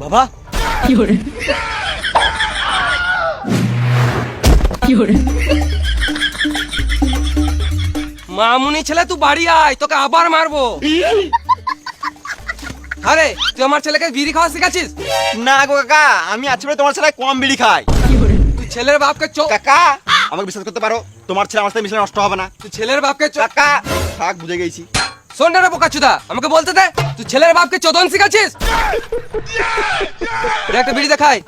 বাবা মামুনি ছেলে তুই বাড়ি আয়, তোকে আবার মারবো। আরে তুই আমার ছেলেকে বিড়ি খাওয়া শিখাচ্ছিস? না গো কাকা, আমি আছি বলে তোমার ছেলে কম বিড়ি খায়। তুই ছেলের বাপকে কাকা আমাকে বিশ্বাস করতে পারো, তোমার ছেলে আমার সাথে মিশলে নষ্ট হবে না। তুই ছেলের বাপকে কাকা থাক, বুঝে গেছি। শোন রে বোকাচুদা, আমাকে বলতে দে, তুই ছেলের বাপকে চোদন শিখাচ্ছিস? একটা বিড়ি দেখাই।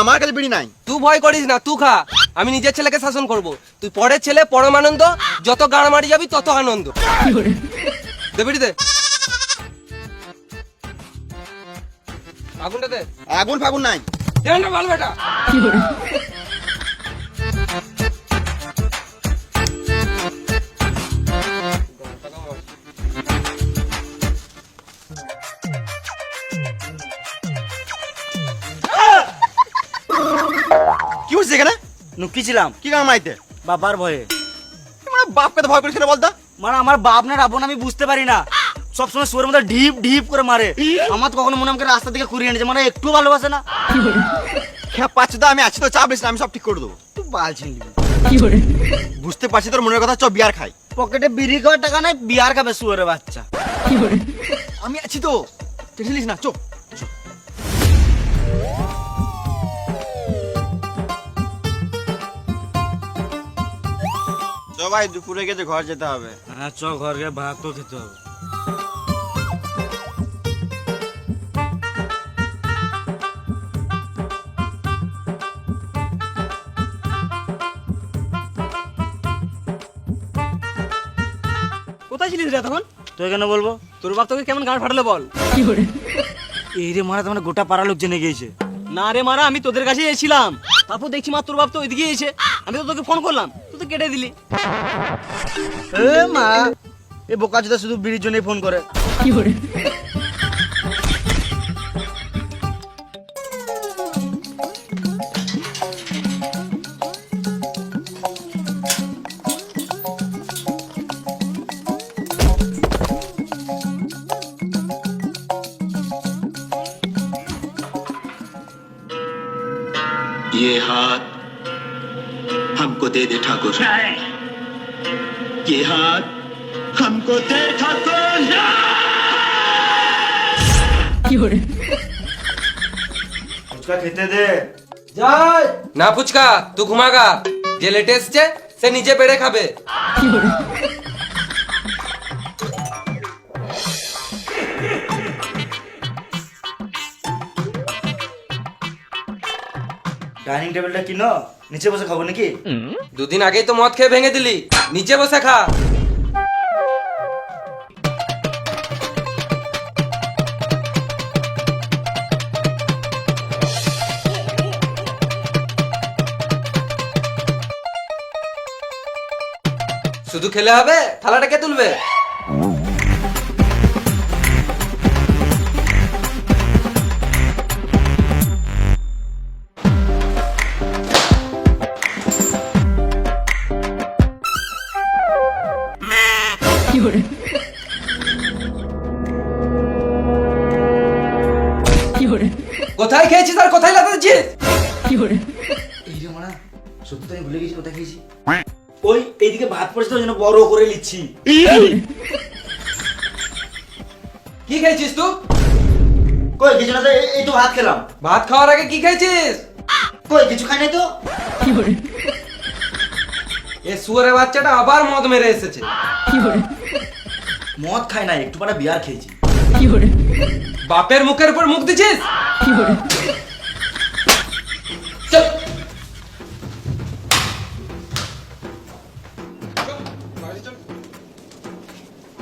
আমার কাছে বিড়ি নাই। তুই ভয় করিস না, তুই খা, আমি নিজের ছেলেকে শাসন করব। তুই পরের ছেলে পরমানন্দ, যত গাড় মারি যাবি তত আনন্দ। দে বিড়ি দে, আগুনটা দে। আগুন ফাগুন নাই। দেন না বল বেটা। কি হচ্ছে এখানে? নুকিছিলাম কি কাম মাইতে? বাবার ভয়ে। মানে বাপকে তো ভয় করেছিল বলতো। মানে আমার বাপ না রাবণ আমি বুঝতে পারি না, সবসময় সুরের মধ্যে ঢিপ ঢিপ করে মারে। আমার তো কখনো মনে আমাকে রাস্তা থেকে ঘুরিয়ে এনেছে, মানে একটু ভালোবাসে না। হ্যাঁ পাচ্ছি তো, আমি আছি তো, চাপ নিস না, আমি সব ঠিক করে দেবো। তুই বাল ছিনবি। বুঝতে পারছি তোর মনের কথা, চ বিয়ার খাই। পকেটে বিড়ি খাওয়ার টাকা নাই, বিয়ার খাবে সুরের বাচ্চা। আমি আছি তো, টেনশন নিস না, চো। ভাই দুপুরে গেছে, ঘর যেতে হবে। হ্যাঁ চ, ঘর গিয়ে ভাত তো খেতে হবে। কোথায় ছিলিস রে তখন? তুই কেন বলবো? তোর বাপ তোকে কেমন গাঁট ফাটালো বল? এই রে মারা, তোমার গোটা পাড়া লোক জেনে গিয়েছে। না রে মারা, আমি তোদের কাছে এসেছিলাম, তারপর দেখছি মা তোর বাপ তো ওইদিকে এসে, আমি তো তোকে ফোন করলাম, তুই তো কেটে দিলি। এ মা, এ বোকাচোদা শুধু বিড়ির জন্যই ফোন করে। ये हाथ हमको दे दे ठाकुर, ये हाथ हमको दे ठाकुर। ফুচকা খেতে দে। না ফুচকা, তুই ঘুমাগা, যে লেটে এসছে সে নিজে বেড়ে খাবে। ডাইনিং টেবিলটা কিনো, নিচে বসে খাবো নাকি? দুদিন আগেই তো মদ খেয়ে ভেঙে দিলি, নিচে বসে খা। শুধু খেলে হবে? থালাটা কে তুলবে? কোথায় খেয়েছিস আর কোথায় লাগাচ্ছিস? এই রে মারা, সত্যি তো আমি ভুলে গেছি কোথায় খেয়েছি। ওই এইদিকে ভাত পড়েছে তো, ওই জন্য বড় করে নিচ্ছি। কি খেয়েছিস তুই? কই কিছু না তো, এই তো ভাত খেলাম। ভাত খাওয়ার আগে কি খেয়েছিস? কই কিছু খাই নাই তো। এ শুয়োরের বাচ্চাটা আবার মদ মেরে এসেছে। মদ খাই নাই, একটু পারা বিয়ার খেয়েছি। বাপের মুখের উপর মুখ দিছিস? চল।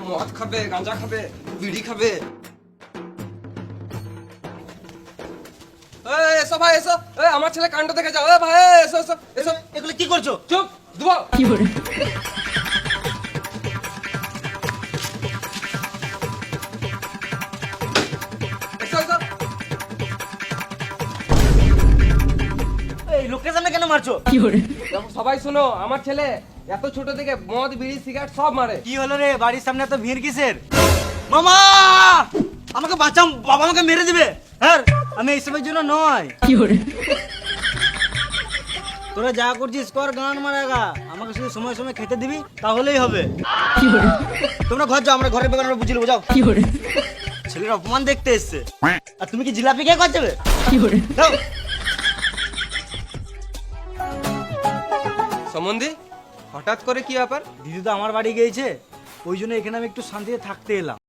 মদ খাবে, গাঁজা খাবে, বিড়ি খাবে। এসো ভাই এসো, আমার ছেলে কাণ্ড দেখে যাও। ভাই এসো এসো এসো। এগুলো কি করছো? চুপ, দুবো। এসো এসো। এই লোকের সামনে কেন মারছো? দেখো সবাই শোনো, আমার ছেলে এত ছোট থেকে মদ বিড়ি সিগারেট সব মারে। কি হলো রে, বাড়ির সামনে এত ভিড় কিসের? মামা আমাকে বাঁচাও, বাবা আমাকে মেরে দিবে। হ্যাঁ আমি এইসবের জন্য নয়। তোরা যা করছিস কর, গান মারাগা, আমাকে শুধু সময় সময় খেতে দিবি তাহলেই হবে। তোমরা ঘর যাও, আমরা ঘরের ব্যাপার আমরা বুঝে নেবো, যাও। ছেলের অপমান দেখতে এসছে, আর তুমি কি জিলাপি খেয়ে কর যাবে? যাও। সম্বন্ধে হঠাৎ করে কি ব্যাপার? দিদি তো আমার বাড়ি গিয়েছে, ওই জন্য এখানে আমি একটু শান্তিতে থাকতে এলাম।